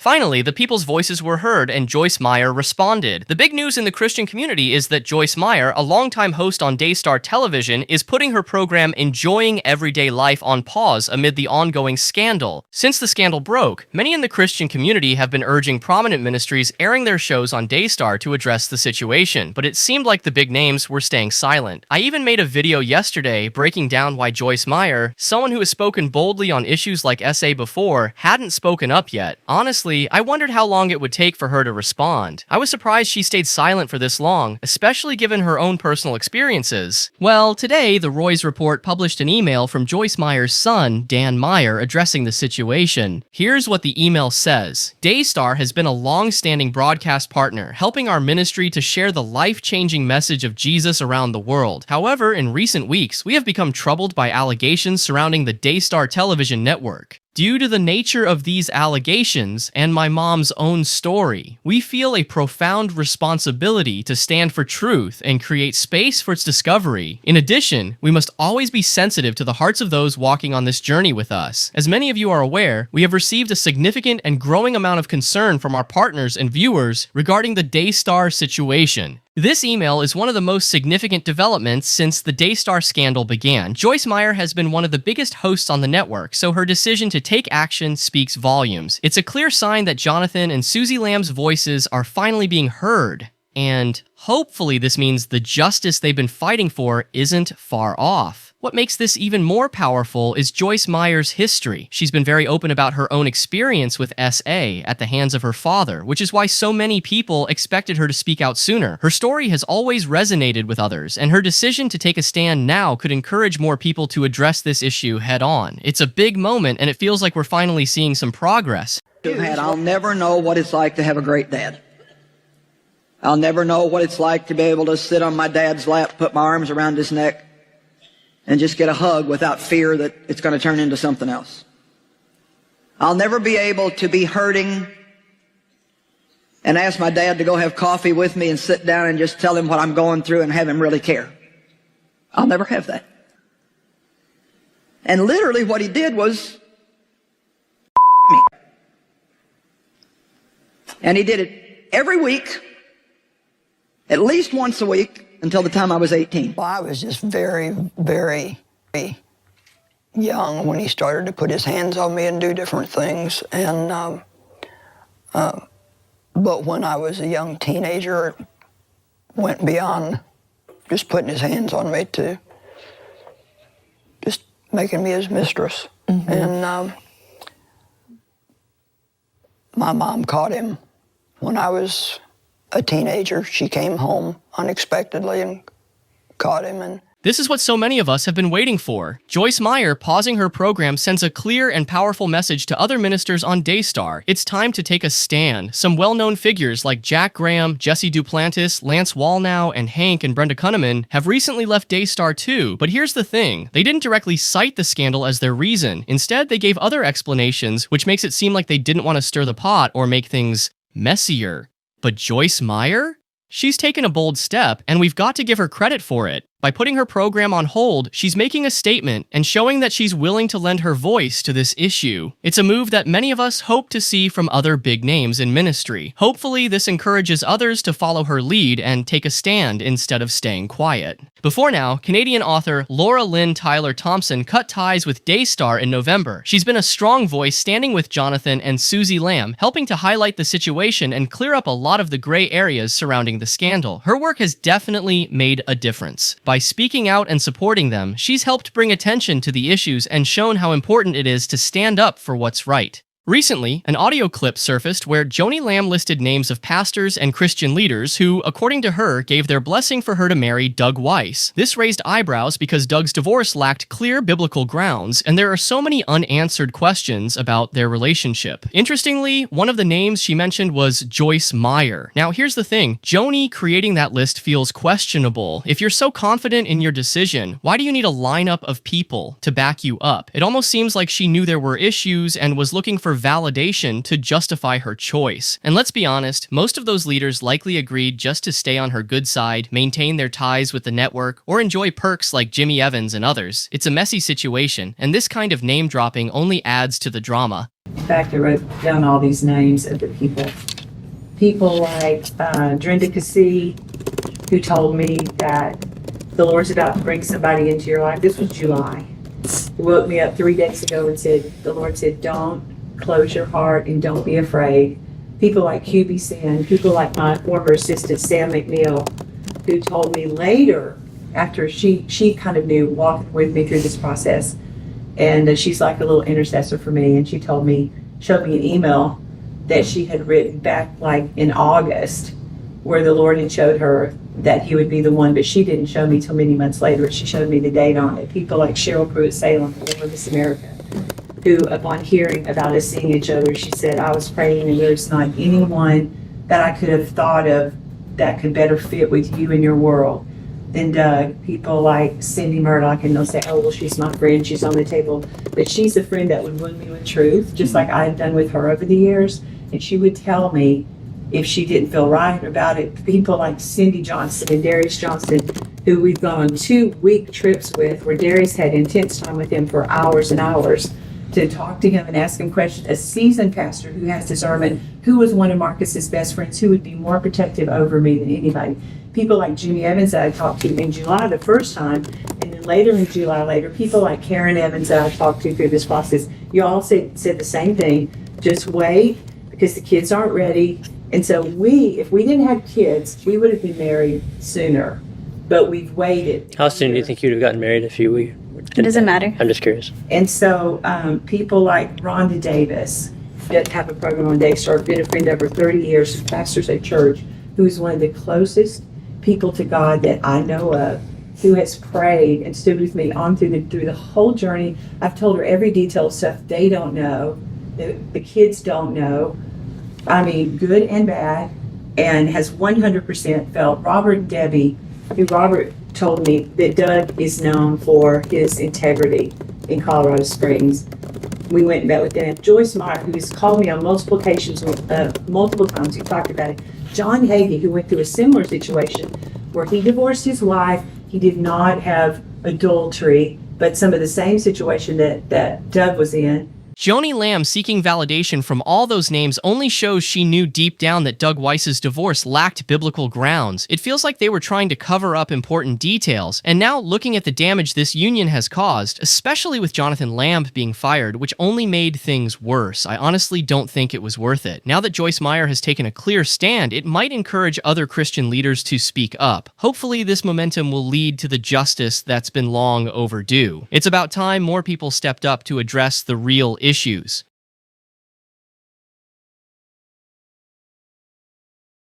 Finally, the people's voices were heard and Joyce Meyer responded. The big news in the Christian community is that Joyce Meyer, a longtime host on Daystar Television, is putting her program Enjoying Everyday Life on pause amid the ongoing scandal. Since the scandal broke, many in the Christian community have been urging prominent ministries airing their shows on Daystar to address the situation, but it seemed like the big names were staying silent. I even made a video yesterday breaking down why Joyce Meyer, someone who has spoken boldly on issues like SA before, hadn't spoken up yet. Honestly, I wondered how long it would take for her to respond. I was surprised she stayed silent for this long, especially given her own personal experiences. Well, today, the Roy's Report published an email from Joyce Meyer's son, Dan Meyer, addressing the situation. Here's what the email says. Daystar has been a long-standing broadcast partner, helping our ministry to share the life-changing message of Jesus around the world. However, in recent weeks, we have become troubled by allegations surrounding the Daystar television network. Due to the nature of these allegations and my mom's own story, we feel a profound responsibility to stand for truth and create space for its discovery. In addition, we must always be sensitive to the hearts of those walking on this journey with us. As many of you are aware, we have received a significant and growing amount of concern from our partners and viewers regarding the Daystar situation. This email is one of the most significant developments since the Daystar scandal began. Joyce Meyer has been one of the biggest hosts on the network, so her decision to take action speaks volumes. It's a clear sign that Jonathan and Joanie Lamb's voices are finally being heard. And hopefully this means the justice they've been fighting for isn't far off. What makes this even more powerful is Joyce Meyer's history. She's been very open about her own experience with SA at the hands of her father, which is why so many people expected her to speak out sooner. Her story has always resonated with others, and her decision to take a stand now could encourage more people to address this issue head on. It's a big moment, and it feels like we're finally seeing some progress. I'll never know what it's like to have a great dad. I'll never know what it's like to be able to sit on my dad's lap, put my arms around his neck, and just get a hug without fear that it's going to turn into something else. I'll never be able to be hurting and ask my dad to go have coffee with me and sit down and just tell him what I'm going through and have him really care. I'll never have that. And literally what he did was me. And he did it every week, at least once a week, until the time I was 18. Well, I was just very, very young when he started to put his hands on me and do different things. And but when I was a young teenager, it went beyond just putting his hands on me to just making me his mistress. Mm-hmm. And my mom caught him when I was a teenager. She came home unexpectedly and caught him. And this is what so many of us have been waiting for. Joyce Meyer pausing her program sends a clear and powerful message to other ministers on Daystar. It's time to take a stand. Some well-known figures like Jack Graham, Jesse Duplantis, Lance Wallnau, and Hank and Brenda Kunneman have recently left Daystar too. But here's the thing. They didn't directly cite the scandal as their reason. Instead, they gave other explanations, which makes it seem like they didn't want to stir the pot or make things messier. But Joyce Meyer? She's taken a bold step, and we've got to give her credit for it. By putting her program on hold, she's making a statement and showing that she's willing to lend her voice to this issue. It's a move that many of us hope to see from other big names in ministry. Hopefully, this encourages others to follow her lead and take a stand instead of staying quiet. Before now, Canadian author Laura Lynn Tyler Thompson cut ties with Daystar in November. She's been a strong voice standing with Jonathan and Joanie Lamb, helping to highlight the situation and clear up a lot of the gray areas surrounding the scandal. Her work has definitely made a difference. By speaking out and supporting them, she's helped bring attention to the issues and shown how important it is to stand up for what's right. Recently, an audio clip surfaced where Joanie Lamb listed names of pastors and Christian leaders who, according to her, gave their blessing for her to marry Doug Weiss. This raised eyebrows because Doug's divorce lacked clear biblical grounds, and there are so many unanswered questions about their relationship. Interestingly, one of the names she mentioned was Joyce Meyer. Now, here's the thing. Joni creating that list feels questionable. If you're so confident in your decision, why do you need a lineup of people to back you up? It almost seems like she knew there were issues and was looking for validation to justify her choice. And let's be honest, most of those leaders likely agreed just to stay on her good side, maintain their ties with the network, or enjoy perks like Jimmy Evans and others. It's a messy situation, and this kind of name-dropping only adds to the drama. In fact, I wrote down all these names of the people. People like Drenda Cassie, who told me that the Lord's about to bring somebody into your life. This was July. He woke me up 3 days ago and said, the Lord said, don't close your heart and don't be afraid. People like QB Sin, people like my former assistant, Sam McNeil, who told me later, after she kind of knew, walking with me through this process, and she's like a little intercessor for me, and she showed me an email that she had written back like in August, where the Lord had showed her that he would be the one, but she didn't show me till many months later. She showed me the date on it. People like Cheryl Pruitt Salem, who Miss America, who upon hearing about us seeing each other, she said, I was praying and there's not anyone that I could have thought of that could better fit with you in your world than Doug. People like Cindy Murdoch, and they'll say, oh, well, she's my friend, she's on the table. But she's a friend that would wound me with truth, just like I've done with her over the years. And she would tell me if she didn't feel right about it. People like Cindy Johnson and Darius Johnson, who we've gone on 2-week trips with, where Darius had intense time with him for hours and hours to talk to him and ask him questions. A seasoned pastor who has discernment, who was one of Marcus's best friends, who would be more protective over me than anybody. People like Jimmy Evans that I talked to in July the first time, and then later in July, people like Karen Evans that I talked to through this process. You all said the same thing. Just wait, because the kids aren't ready. And so if we didn't have kids, we would have been married sooner. But we've waited. How soon do you think you'd have gotten married if you? It doesn't matter. I'm just curious. And so people like Rhonda Davis that have a program on Daystar, been a friend over 30 years, who pastors a church, who is one of the closest people to God that I know of, who has prayed and stood with me on through the whole journey. I've told her every detail of stuff they don't know, the kids don't know. I mean, good and bad, and has 100% felt. Robert and Debbie, who Robert told me that Doug is known for his integrity in Colorado Springs. We went and met with them. Joyce Meyer, who has called me on multiple occasions, multiple times, we talked about it. John Hagee, who went through a similar situation where he divorced his wife. He did not have adultery, but some of the same situation that Doug was in. Joanie Lamb seeking validation from all those names only shows she knew deep down that Doug Weiss's divorce lacked biblical grounds. It feels like they were trying to cover up important details, and now looking at the damage this union has caused, especially with Jonathan Lamb being fired, which only made things worse, I honestly don't think it was worth it. Now that Joyce Meyer has taken a clear stand, it might encourage other Christian leaders to speak up. Hopefully this momentum will lead to the justice that's been long overdue. It's about time more people stepped up to address the real issues.